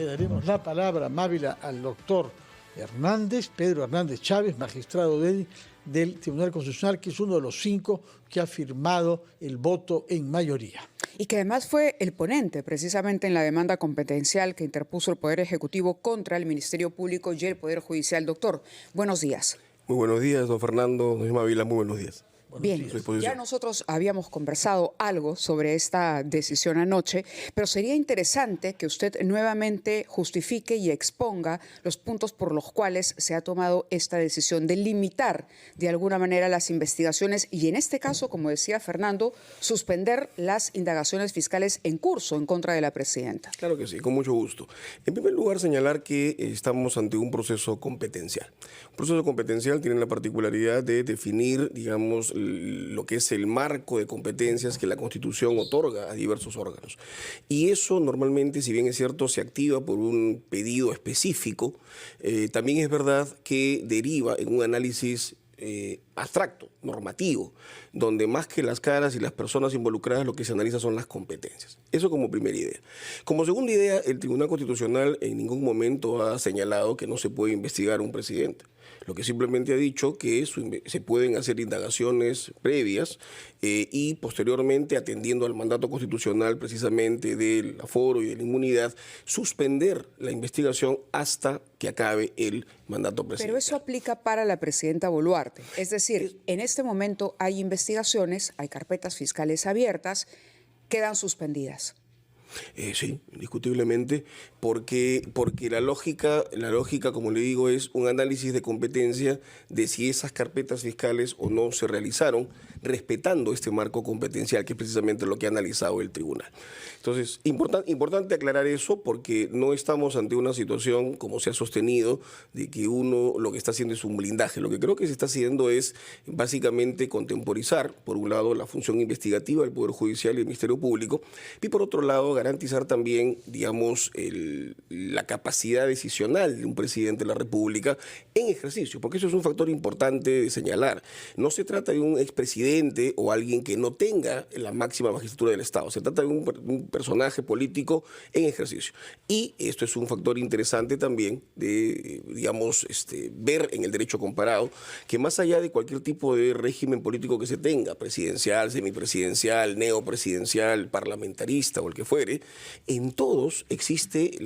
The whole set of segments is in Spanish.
Le daremos la palabra, Mávila, al doctor Hernández, Pedro Hernández Chávez, magistrado del Tribunal Constitucional, que es uno de los 5 que ha firmado el voto en mayoría. Y que además fue el ponente precisamente en la demanda competencial que interpuso el Poder Ejecutivo contra el Ministerio Público y el Poder Judicial. Doctor, buenos días. Muy buenos días, don Fernando, don Mávila, muy buenos días. Bien, ya nosotros habíamos conversado algo sobre esta decisión anoche, pero sería interesante que usted nuevamente justifique y exponga los puntos por los cuales se ha tomado esta decisión de limitar de alguna manera las investigaciones y en este caso, como decía Fernando, suspender las indagaciones fiscales en curso en contra de la presidenta. Claro que sí, con mucho gusto. En primer lugar, señalar que estamos ante un proceso competencial. Un proceso competencial tiene la particularidad de definir, digamos, lo que es el marco de competencias que la Constitución otorga a diversos órganos. Y eso normalmente, si bien es cierto, se activa por un pedido específico, también es verdad que deriva en un análisis abstracto, normativo, donde más que las caras y las personas involucradas lo que se analiza son las competencias. Eso como primera idea. Como segunda idea, el Tribunal Constitucional en ningún momento ha señalado que no se puede investigar a un presidente. Lo que simplemente ha dicho que se pueden hacer indagaciones previas y posteriormente, atendiendo al mandato constitucional precisamente del aforo y de la inmunidad, suspender la investigación hasta que acabe el mandato presidencial. Pero eso aplica para la presidenta Boluarte. Es decir, en este momento hay investigaciones, hay carpetas fiscales abiertas, quedan suspendidas. Sí, indiscutiblemente, porque la lógica, como le digo, es un análisis de competencia de si esas carpetas fiscales o no se realizaron, respetando este marco competencial, que es precisamente lo que ha analizado el tribunal. Entonces, importante aclarar eso, porque no estamos ante una situación, como se ha sostenido, de que uno lo que está haciendo es un blindaje. Lo que creo que se está haciendo es básicamente contemporizar, por un lado, la función investigativa del Poder Judicial y el Ministerio Público, y por otro lado, garantizar también, digamos, la capacidad decisional de un presidente de la República en ejercicio, porque eso es un factor importante de señalar. No se trata de un expresidente o alguien que no tenga la máxima magistratura del Estado, se trata de un personaje político en ejercicio. Y esto es un factor interesante también de, digamos, ver en el derecho comparado que más allá de cualquier tipo de régimen político que se tenga, presidencial, semipresidencial, neopresidencial, parlamentarista o el que fuere, en todos existe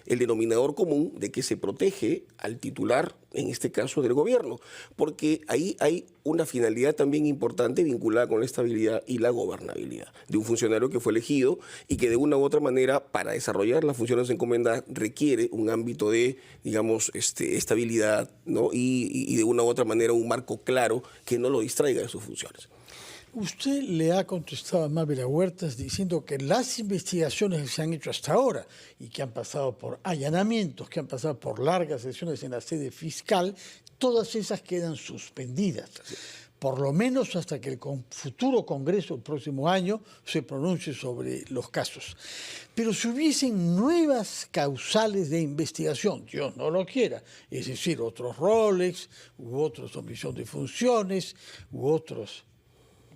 el denominador común de que se protege al titular, en este caso del gobierno, porque ahí hay una finalidad también importante vinculada con la estabilidad y la gobernabilidad de un funcionario que fue elegido y que de una u otra manera, para desarrollar las funciones encomendadas, requiere un ámbito de, digamos, estabilidad, ¿no? y de una u otra manera un marco claro que no lo distraiga de sus funciones. Usted le ha contestado a Mávila Huertas diciendo que las investigaciones que se han hecho hasta ahora y que han pasado por allanamientos, que han pasado por largas sesiones en la sede fiscal, todas esas quedan suspendidas, por lo menos hasta que el futuro Congreso el próximo año se pronuncie sobre los casos. Pero si hubiesen nuevas causales de investigación, Dios no lo quiera, es decir, otros Rolex, u otros omisión de funciones, u otros,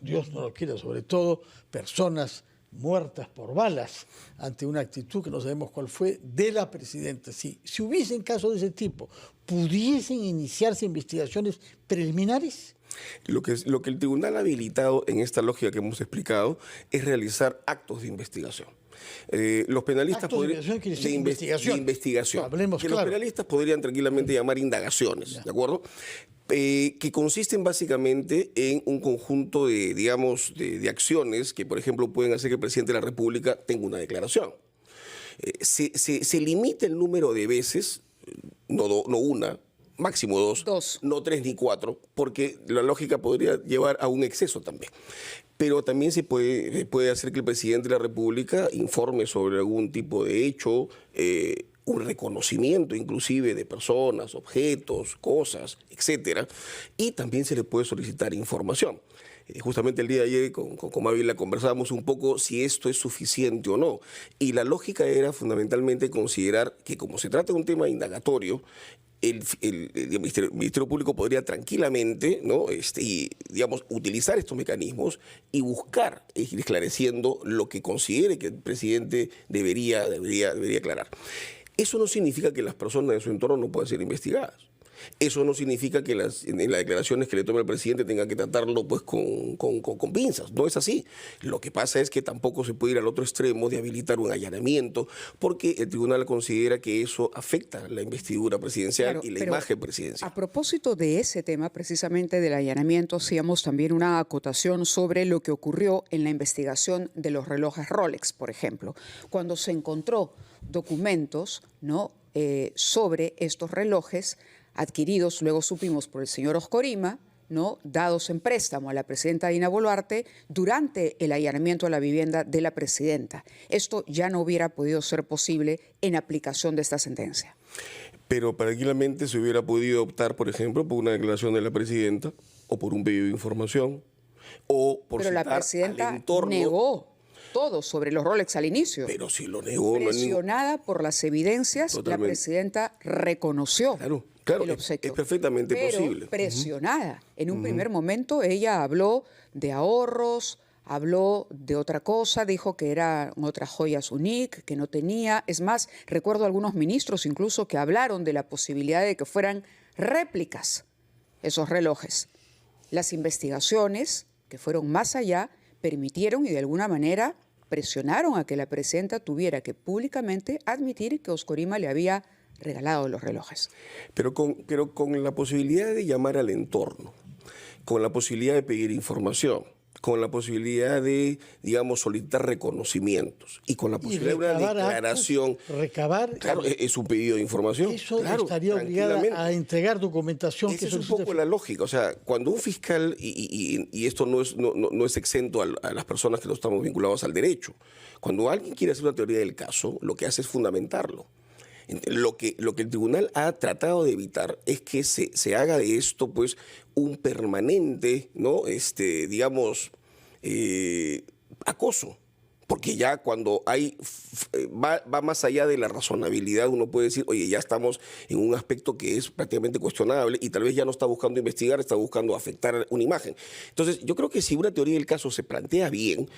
Dios no lo quiera, sobre todo personas muertas por balas ante una actitud que no sabemos cuál fue de la presidenta. Si hubiesen casos de ese tipo, ¿pudiesen iniciarse investigaciones preliminares? Lo que el tribunal ha habilitado en esta lógica que hemos explicado es realizar actos de investigación. Los penalistas podrían de investigación. Hablemos claro. Los penalistas podrían tranquilamente llamar indagaciones, ¿de acuerdo? Que consisten básicamente en un conjunto de, digamos, de acciones que, por ejemplo, pueden hacer que el presidente de la República tenga una declaración. Se limita el número de veces, no una, máximo dos, no 3 ni 4, porque la lógica podría llevar a un exceso también. Pero también se puede hacer que el presidente de la República informe sobre algún tipo de hecho, un reconocimiento inclusive de personas, objetos, cosas, etcétera, y también se le puede solicitar información. Justamente el día de ayer con Mávila conversábamos un poco si esto es suficiente o no, y la lógica era fundamentalmente considerar que como se trata de un tema indagatorio, el Ministerio Público podría tranquilamente, ¿no? digamos, utilizar estos mecanismos y buscar ir esclareciendo lo que considere que el presidente debería aclarar. Eso no significa que las personas de su entorno no puedan ser investigadas. Eso no significa que en las declaraciones que le tome el presidente tenga que tratarlo pues con pinzas. No es así. Lo que pasa es que tampoco se puede ir al otro extremo de habilitar un allanamiento, porque el tribunal considera que eso afecta la investidura presidencial, claro, y la imagen presidencial. A propósito de ese tema, precisamente del allanamiento, hacíamos también una acotación sobre lo que ocurrió en la investigación de los relojes Rolex, por ejemplo, cuando se encontró documentos, ¿no?, sobre estos relojes adquiridos, luego supimos, por el señor Oscorima, ¿no?, dados en préstamo a la presidenta Dina Boluarte durante el allanamiento a la vivienda de la presidenta. Esto ya no hubiera podido ser posible en aplicación de esta sentencia. Pero tranquilamente se hubiera podido optar, por ejemplo, por una declaración de la presidenta o por un pedido de información o por citar la presidenta al entorno. Negó todo sobre los Rolex al inicio. Pero si lo negó... Presionada por las evidencias, totalmente, la presidenta reconoció, claro, el obsequio. Es perfectamente posible. Presionada. En un primer momento ella habló de ahorros, habló de otra cosa, dijo que eran otras joyas unique, que no tenía. Es más, recuerdo algunos ministros incluso que hablaron de la posibilidad de que fueran réplicas esos relojes. Las investigaciones, que fueron más allá, permitieron y de alguna manera presionaron a que la presidenta tuviera que públicamente admitir que Oscorima le había regalado los relojes. Pero con la posibilidad de llamar al entorno, con la posibilidad de pedir información, con la posibilidad de, digamos, solicitar reconocimientos y con la posibilidad de una declaración. Claro, es un pedido de información. Eso claro, estaría obligada a entregar documentación. Esa es un poco la lógica. O sea, cuando un fiscal, y esto no es exento a las personas que no estamos vinculados al derecho, cuando alguien quiere hacer una teoría del caso, lo que hace es fundamentarlo. Lo que el tribunal ha tratado de evitar es que se haga de esto pues un permanente, ¿no?, digamos, acoso. Porque ya cuando va más allá de la razonabilidad, uno puede decir, oye, ya estamos en un aspecto que es prácticamente cuestionable y tal vez ya no está buscando investigar, está buscando afectar una imagen. Entonces, yo creo que si una teoría del caso se plantea bien,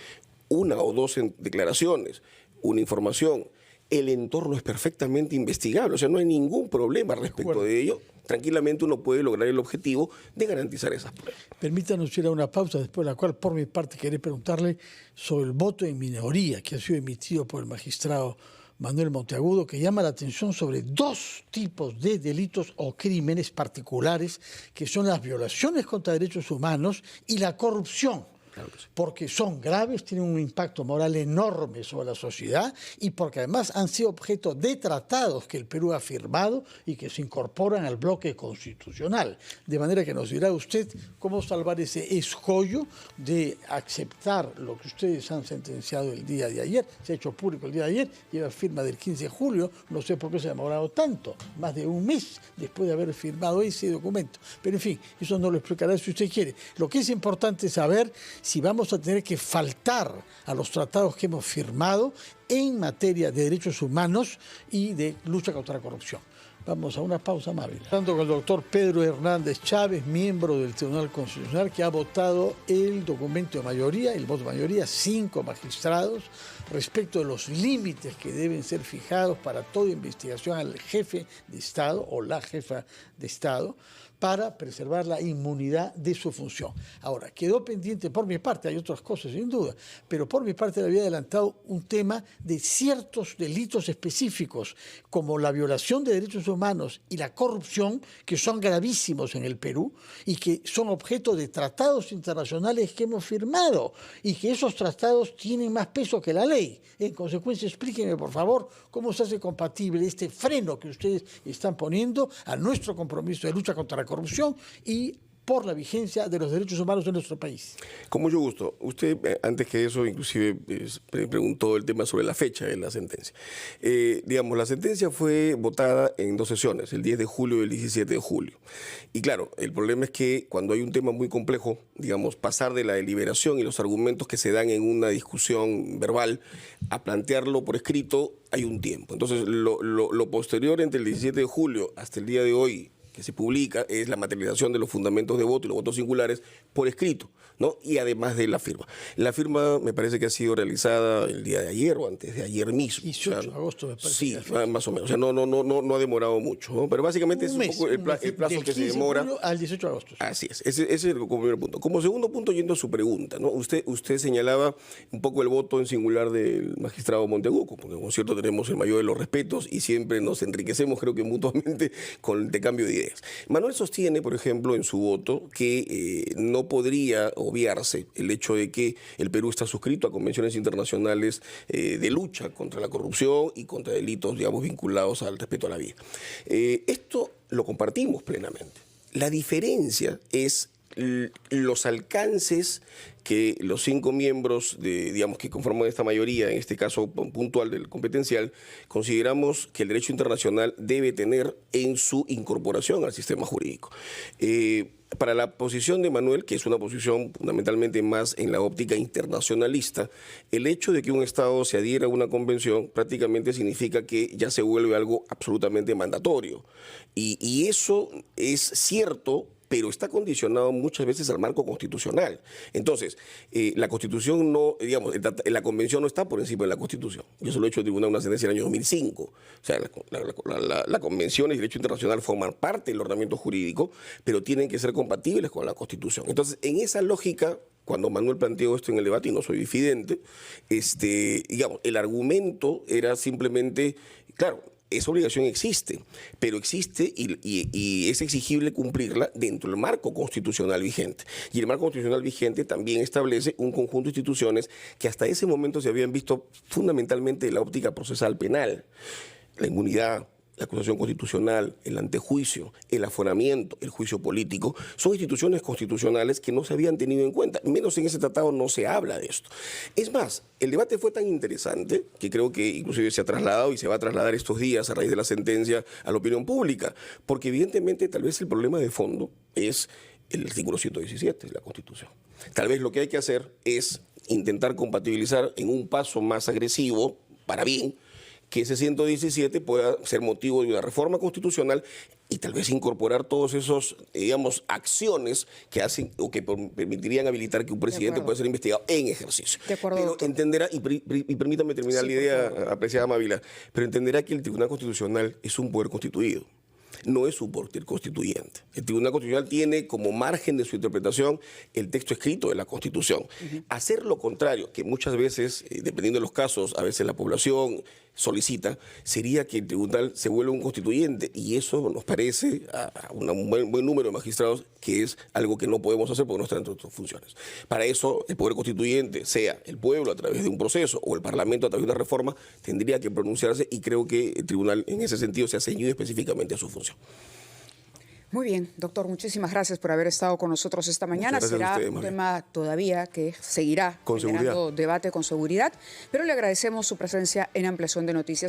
una o dos declaraciones, una información, el entorno es perfectamente investigable, o sea, no hay ningún problema respecto de ello. Tranquilamente uno puede lograr el objetivo de garantizar esas pruebas. Permítanos ir a una pausa, después de la cual, por mi parte, quería preguntarle sobre el voto en minoría que ha sido emitido por el magistrado Manuel Monteagudo, que llama la atención sobre dos tipos de delitos o crímenes particulares, que son las violaciones contra derechos humanos y la corrupción. Claro que sí. Porque son graves, tienen un impacto moral enorme sobre la sociedad y porque además han sido objeto de tratados que el Perú ha firmado y que se incorporan al bloque constitucional. De manera que nos dirá usted cómo salvar ese escollo de aceptar lo que ustedes han sentenciado el día de ayer. Se ha hecho público el día de ayer, lleva firma del 15 de julio, no sé por qué se ha demorado tanto, más de un mes después de haber firmado ese documento. Pero en fin, eso no lo explicará si usted quiere. Lo que es importante saber si vamos a tener que faltar a los tratados que hemos firmado en materia de derechos humanos y de lucha contra la corrupción. Vamos a una pausa amable. Hablando con el doctor Pedro Hernández Chávez, miembro del Tribunal Constitucional, que ha votado el documento de mayoría, el voto de mayoría, 5 magistrados, respecto de los límites que deben ser fijados para toda investigación al jefe de Estado o la jefa de Estado, para preservar la inmunidad de su función. Ahora, quedó pendiente por mi parte, hay otras cosas sin duda, pero por mi parte le había adelantado un tema de ciertos delitos específicos, como la violación de derechos humanos y la corrupción, que son gravísimos en el Perú y que son objeto de tratados internacionales que hemos firmado y que esos tratados tienen más peso que la ley. En consecuencia, explíquenme, por favor, cómo se hace compatible este freno que ustedes están poniendo a nuestro compromiso de lucha contra la corrupción y por la vigencia de los derechos humanos en nuestro país. Con mucho gusto. Usted, antes que eso, inclusive preguntó el tema sobre la fecha de la sentencia. Digamos, la sentencia fue votada en 2 sesiones, el 10 de julio y el 17 de julio. Y claro, el problema es que cuando hay un tema muy complejo, digamos, pasar de la deliberación y los argumentos que se dan en una discusión verbal a plantearlo por escrito, hay un tiempo. Entonces, lo posterior entre el 17 de julio hasta el día de hoy, que se publica es la materialización de los fundamentos de voto y los votos singulares por escrito, ¿no? Y además de la firma. La firma me parece que ha sido realizada el día de ayer o antes de ayer mismo. 18 de agosto, me parece. Sí, más o menos. O sea, no ha demorado mucho, ¿no? Pero básicamente es un poco el plazo que se demora. Del 15 de julio al 18 de agosto. Así es, ese es el primer punto. Como segundo punto, yendo a su pregunta, ¿no? Usted señalaba un poco el voto en singular del magistrado Monteagudo, porque con cierto tenemos el mayor de los respetos y siempre nos enriquecemos, creo que mutuamente, con el intercambio de ideas. Manuel sostiene, por ejemplo, en su voto que no podría obviarse el hecho de que el Perú está suscrito a convenciones internacionales de lucha contra la corrupción y contra delitos, digamos, vinculados al respeto a la vida. Esto lo compartimos plenamente. La diferencia es los alcances que los 5 miembros digamos, que conforman esta mayoría, en este caso puntual del competencial, consideramos que el derecho internacional debe tener en su incorporación al sistema jurídico. Para la posición de Manuel, que es una posición fundamentalmente más en la óptica internacionalista, el hecho de que un Estado se adhiera a una convención prácticamente significa que ya se vuelve algo absolutamente mandatorio. Y eso es cierto, pero está condicionado muchas veces al marco constitucional. Entonces, la Constitución no, digamos, la Convención no está por encima de la Constitución. Yo se lo he hecho en tribunal una sentencia en el año 2005. O sea, la Convención y el derecho internacional forman parte del ordenamiento jurídico, pero tienen que ser compatibles con la Constitución. Entonces, en esa lógica, cuando Manuel planteó esto en el debate, y no soy difidente, digamos, el argumento era simplemente, claro, esa obligación existe, pero existe y es exigible cumplirla dentro del marco constitucional vigente. Y el marco constitucional vigente también establece un conjunto de instituciones que hasta ese momento se habían visto fundamentalmente de la óptica procesal penal. La inmunidad, la acusación constitucional, el antejuicio, el aforamiento, el juicio político, son instituciones constitucionales que no se habían tenido en cuenta, menos en ese tratado no se habla de esto. Es más, el debate fue tan interesante que creo que inclusive se ha trasladado y se va a trasladar estos días a raíz de la sentencia a la opinión pública, porque evidentemente tal vez el problema de fondo es el artículo 117 de la Constitución. Tal vez lo que hay que hacer es intentar compatibilizar en un paso más agresivo, para bien, que ese 117 pueda ser motivo de una reforma constitucional y tal vez incorporar todos esos, digamos, acciones que hacen o que permitirían habilitar que un presidente pueda ser investigado en ejercicio. De acuerdo, pero doctor. entenderá, y permítame terminar la idea, apreciada Mávila, pero entenderá que el Tribunal Constitucional es un poder constituido. No es un poder constituyente. El Tribunal Constitucional tiene como margen de su interpretación el texto escrito de la Constitución. Hacer lo contrario, que muchas veces, dependiendo de los casos, a veces la población solicita, sería que el tribunal se vuelva un constituyente y eso nos parece a un buen número de magistrados que es algo que no podemos hacer porque no está dentro de nuestras funciones. Para eso, el poder constituyente, sea el pueblo a través de un proceso o el Parlamento a través de una reforma, tendría que pronunciarse y creo que el tribunal en ese sentido se ha ceñido específicamente a su función. Muy bien, doctor, muchísimas gracias por haber estado con nosotros esta mañana. Será un tema todavía que seguirá generando debate con seguridad, pero le agradecemos su presencia en Ampliación de Noticias.